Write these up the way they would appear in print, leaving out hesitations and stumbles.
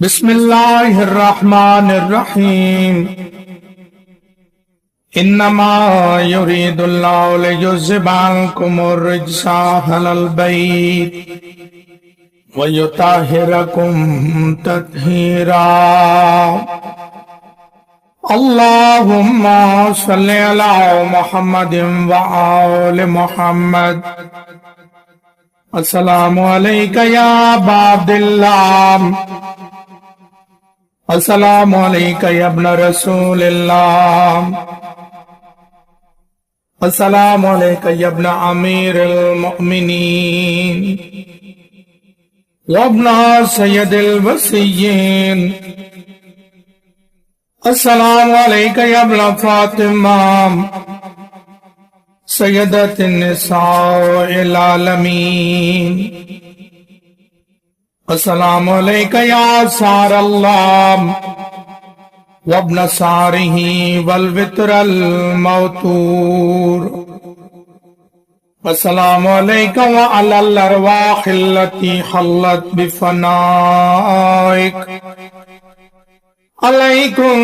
बिस्मिल्लाहिर्रहमानिर्रहीम। इन्नमा युरीदुल्लाहु लियुज़हिबा अन्कुमुर रिज्सा अहलल बैत व युतहिरकुम तत्हीरा। अल्लाहुम्मा सल्लि अला मुहम्मदिन व आलि मुहम्मद। अस्सलामु अलैका या अबा अब्दिल्लाह। अस्सलामु अलैका या इब्न रसूलिल्लाह। अस्सलामु अलैका या इब्न अमीरिल मुमिनीन व इब्न सय्यदिल वसिय्यीन। अस्सलामु अलैका या इब्न फातिमा सय्यदतिन निसाइल आलमीन। अस्सलामु अलैका या सारल्लाह व इब्न सारिही वल वित्रल मौतूर। अस्सलामु अलैका व अलल अरवाहिल्लती हल्लत बिफनाइक। अलैकुम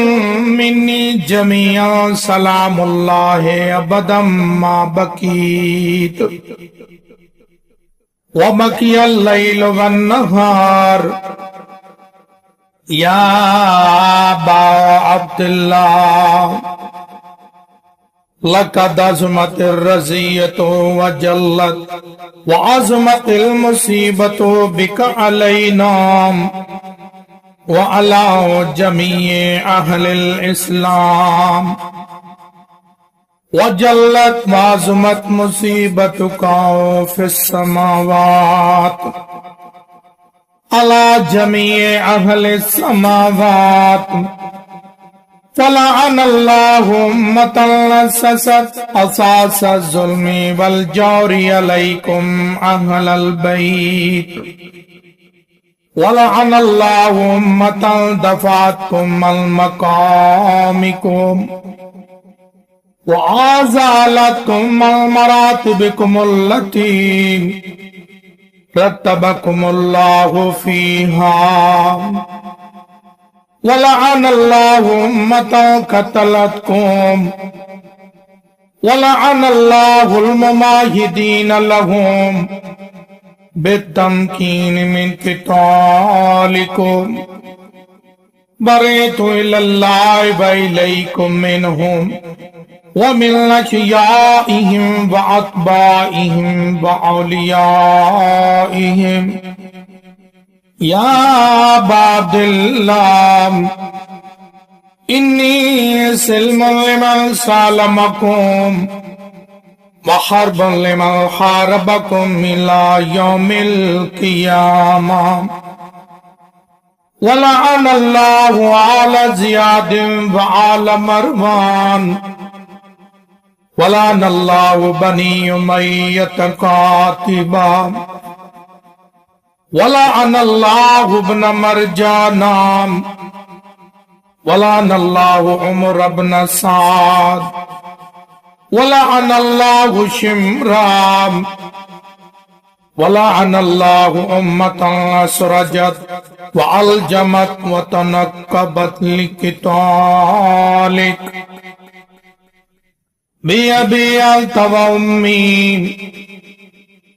मिन्नी जमीआ सलामुल्लाहि अबदम मा बकीत व बकियल लैल वन नहार। या अबा अब्दुल्लाह लक़द अज़मतिर रज़ियतु व जल्लत व अज़मतिल मुसीबतु बिका अलैना व अला जमीए अहलिल इस्लाम व जल्लत वाज़मत मुसीबतुका फिस समावात अला जमीए अहलिस समावात। फलअनल्लाहु उम्मतन लससत असासज ज़ुल्मी वल जौरि अलैकुम अहलल बैत। वलअनल्लाहु उम्मतन दफ़अतकुम अन मकामिकुम व आज़ालतकुम अन मरातिबिकुमुल्लती रत्तबकुमुल्लाहु फ़ीहा। वलअनल्लाहु उम्मतन क़तलतकुम वलअनल्लाहुल मुमाहिदीन लहुम बित्तमकीन मिन क़ितालिकुम। बरीतु इलल्लाहि व इलैकुम मिनहुम व मिन अशियाइहिम व अत्बाइहिम व औलियाइहिम। या अबा अब्दिल्लाह इन्नी सिल्मुन लिमन सालमकुम व हर्बुन लिमन हारबकुम इला यौमिल क़ियामा। वलअनल्लाहु आला ज़ियादिन व आला मरवान। वलअनल्लाहु बनी उमय्यत कातिबा। वलअनल्लाहु इब्न मरजाना। वलअनल्लाहु उमर इब्न साद। वलअनल्लाहु शिम्रान। वलअनल्लाहु उम्मतन असरजत व अलजमत व तनक्कबत लिक़ितालिक। बिअबी अन्त व उम्मी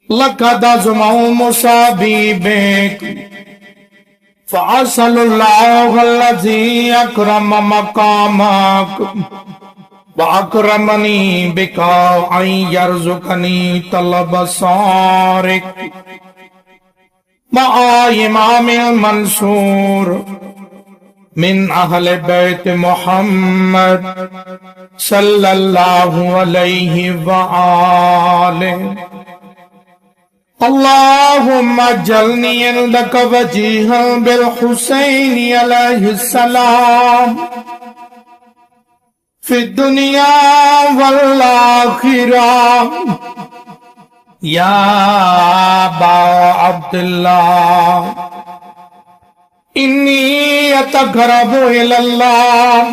लक़द अज़मउ मुसाबी बिक। फ़असअलुल्लाह अल्लज़ी अकरम मक़ामक व अकरमनी बिका अन यरज़ुक़नी तलब सारिक। मआ इमामिल मंसूर मिन अहले बैत मुहम्मद सल्लल्लाहु अलैहि व आलिहि। अल्लाहुम्मा जल्नी इंदक वजीहन बिल हुसैन अलैहिस्सलाम फिद दुनिया वल आखिरह। या अबा अब्दुल्लाह इन्नी अतक़रबु इलल्लाह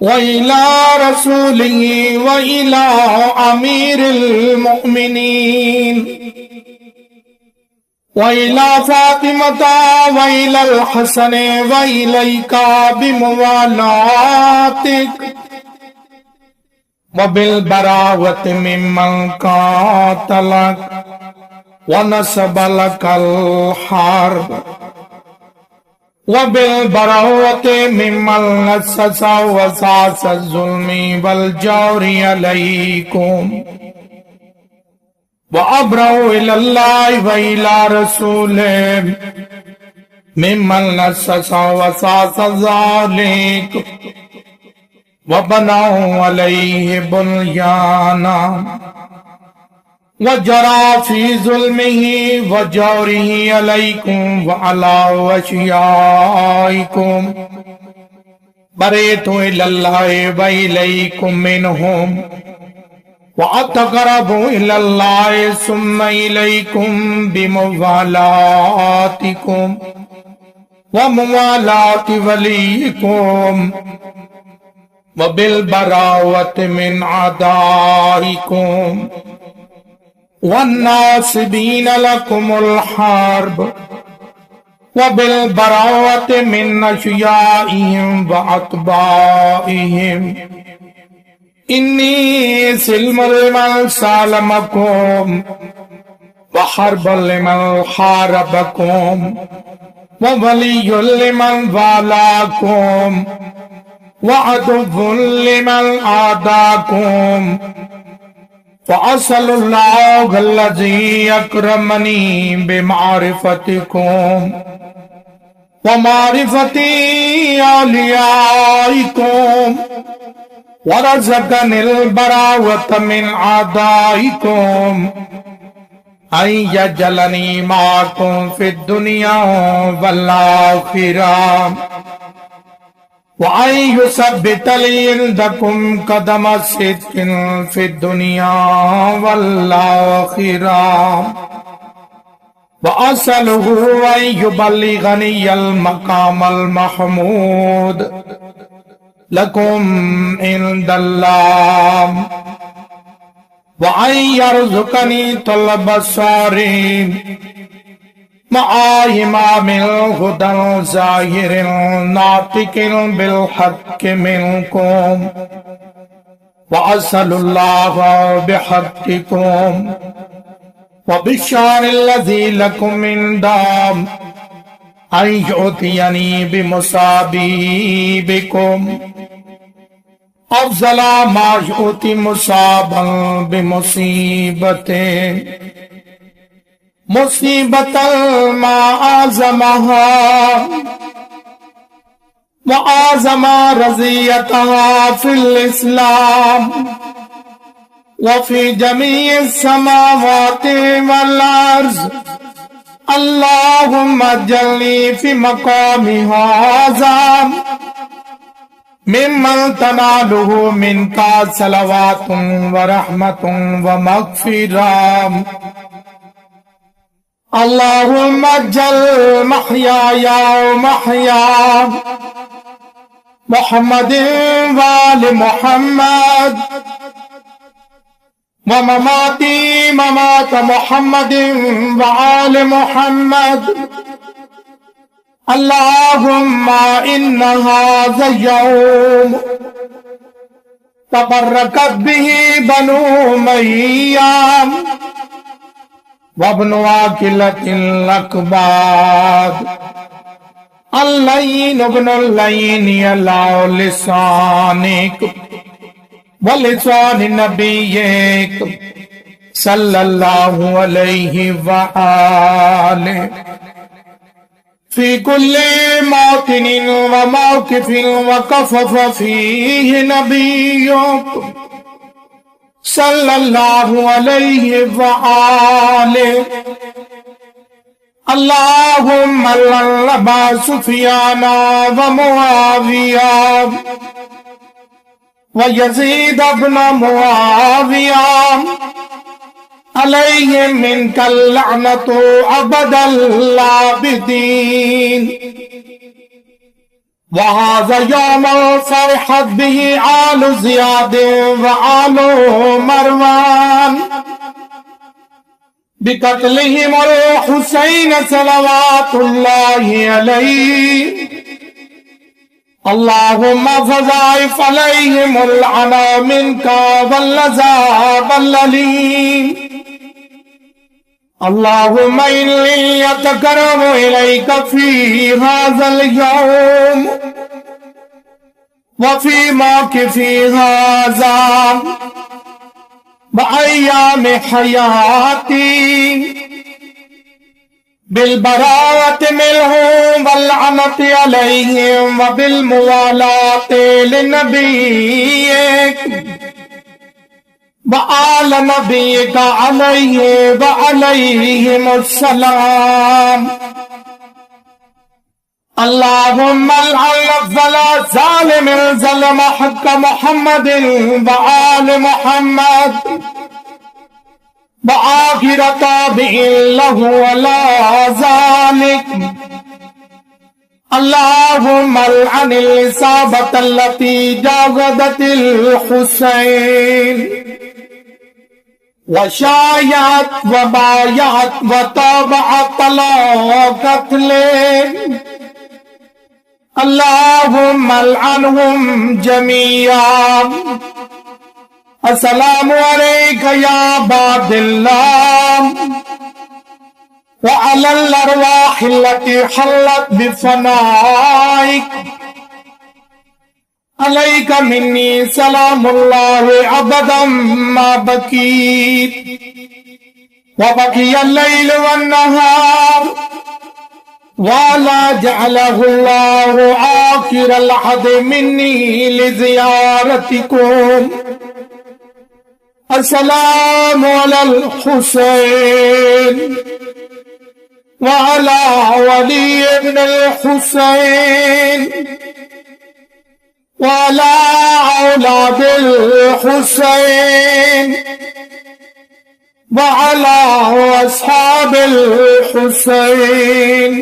व इला रसूलिही व इला अमीरिल मुमिनीन वइला फातिमता वइलल हसने वइलैका बिमुवालातिक वबिल बरावत मिम्मन कातलक वनसबलकल हर्ब वबिल बरावत मिम्मन नस्सा वसास जुल्मी वल जौरि अलैकुम वअब्रउ इलल्लाहि व इला रसूलिहि मिम्मन नस्सा वसास ज़ालिक वबनऊ अलैहि बुनयाना वजरा फी ज़ुल्मिही व जौरिही अलैकुम व अला वशियाइकुम बरेतु इलल्लाहि व इलैकुम मिनहुम वअतक़रबु इलल्लाहि सुम्मा इलैकुम बिमुवालातिकुम व मुवालाति वलियिकुम वबिलबरावत मिन आदाइकुम वन्नासिबीन लकुमुल हर्ब वबिलबरावत मिन अशियाइहिम व अतबाइहिम इन्नी सिल्मुल लिमन सालमकुम व हर्बुल लिमन हारबकुम व वलियुल लिमन वालाकुम वअदुव्वुल लिमन आदाकुम फ़असअलुल्लाह अल्लज़ी अकरमनी बिमारिफतिकुम व मारिफती औलियाइकुम वरज़क़निल बरावत मिन आदाइकुम अन यजअलनी माकुम फिद दुनिया वल आखिरह वअन युसब्बितली इंदकुम कदम सिद्क़िन फिद दुनिया वल आखिरह वअसअलुहु अन युबल्लिगनियल मक़ामल महमूद लकुम इंदल्लाह वअन यरज़ुक़नी तलब सारिन इमामिल हुदल ज़ाहिरिल नातिकिल बिल हक़्क़ि मिनकुम वअसअलुल्लाह बिहक़्क़िकुम व बिश्शारिल्लज़ी लकुम इंदाम अन यु'तियनी बिमुसाबिबिकुम अफ़ज़ला मा यु'ति मुसाबन बिमुसीबतिन मुसीबतल मा आज़महा व आज़मा रज़ियतहा फिल इस्लाम व फी जमीइस समावाति वल अर्ज़ अल्लाहुम्मा अज्जलनी फी मक़ामी हाज़ा मिम्मन तनालुहु मिनका सलवातुन व रहमतुन व मग़फ़िरह अल्लाहुम्मा अज्जल महयाया व महया मुहम्मदिन व आलि मुहम्मद व ममाती ममात मुहम्मदिन व आलि मुहम्मद अल्लाहुम्मा इन्ना हाज़ा यौम तबर्रकत बिही बनु उमय्या वब्नु आकिलतिल अकबाद अल्लयीन इब्नुल लयीन अला लिसानिक व लिसानि नबिय्यिक सल्लल्लाहु अलैहि व आलिहि फी कुल्ली मौतिनिन व मौक़िफ़िन व कफ़फ़ फ़ीहि नबिय्युक सल्लल्लाहु अलैहि व आलिहि अल्लाहुम्मा अब्बा सुफ़ियाना व मुआविया व यज़ीद इब्न मुआविया अलैहिम मिनकल लअनतु अबदल आबिदीन व हाज़ा यौमुन फ़रहत बिही आलु ज़ियाद व आलु मरवान बिकत्लिहिम हुसैन सलवातुल्लाहि अलैहि अल्लाहुम्मा फज़ाइफ अलैहिमुल अना मिनका वल्लज़ा वल्ललीम अल्लाहुम्मा इन्नी अतकर्रमु इलैका फी हाज़ल यौम व फी मौक़िफ़ी हाज़ा व अय्यामि हयाती बिलबराअति मिनहुम वल्लअनति अलैहिम व बिलमुवालाति लिन्नबिय्यिक व आल नबिय्यिका अलैहि व अलैहिमुस्सलाम अल्लाहुम्मा अल-अफ़ज़ल ज़ालिमिन ज़लम हक़्क़ मुहम्मदिन व आल मुहम्मद व आखिर ताबिईन लहु अला ज़ालिक अल्लाहुम्मा अनिल इसाबतल्लती जागदतिल हुसैन व शायत व बायत व तबअत ला क़त्ले अल्लाहुम्मा अन्हुम जमीआ अस्सलामु अलैका या अबादिल्लाह व अलल अरवाहिल्लती हल्लत बिफनाइक अलैका मिन्नी सलामुल्लाहि अबदम मा बकीत व बकियल लैल वन नहार वाला जअलहुल्लाहु आखिरल अहद मिन्नी लिज़ियारतिकुम अस्सलामु अलल हुसैन व अला वली इब्नुल हुसैन व अला औलादिल हुसैन व अला अस्हाबिल हुसैन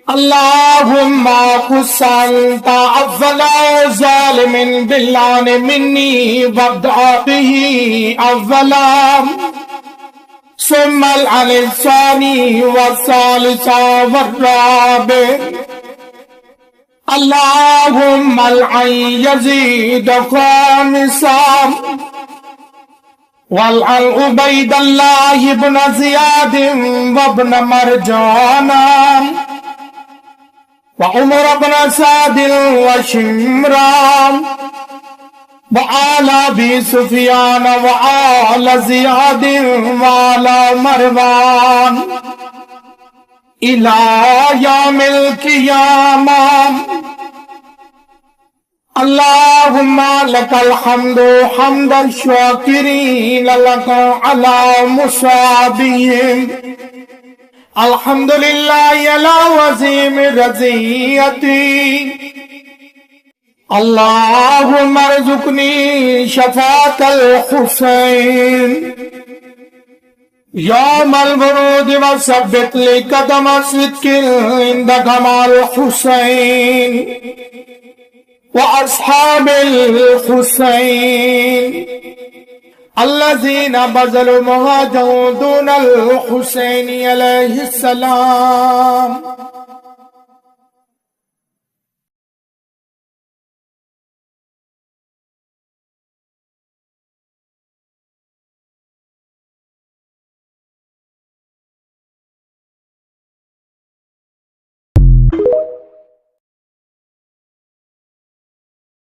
अल्लाहुम्मा कुस्संता अव्वला ज़ालिमिन बिल्लान मिन्नी वब्दा बिही अव्वला सुम्मल अनिसानी वस्सालिसा वर्राबे अल्लाहुम्मा अन यज़ीद ख़ामिसा वअन उबैदल्लाह इब्न ज़ियाद व इब्न मरजाना व उमर इब्न साद व शिमरान व आला अबी सुफियान व आला ज़ियाद व आला मरवान इला यौमिल क़ियामा अल्लाहुम्मा लकल हम्दु हम्दन शाकिरीन लका अला मुसाबिहिम अल्हम्दुलिल्लाहि अला वज़ीम रज़ियती अल्लाहुम्मा अर्ज़ुक़नी शफ़ाअतल हुसैन यौमल वरूद व सब्बित ली क़दम सिद्क़िन इंद कमाल हुसैन व अस्हाबिल हुसैन अल्लज़ीना बज़लु मुहाजरन दूनल हुसैन अलैहिस्सलाम।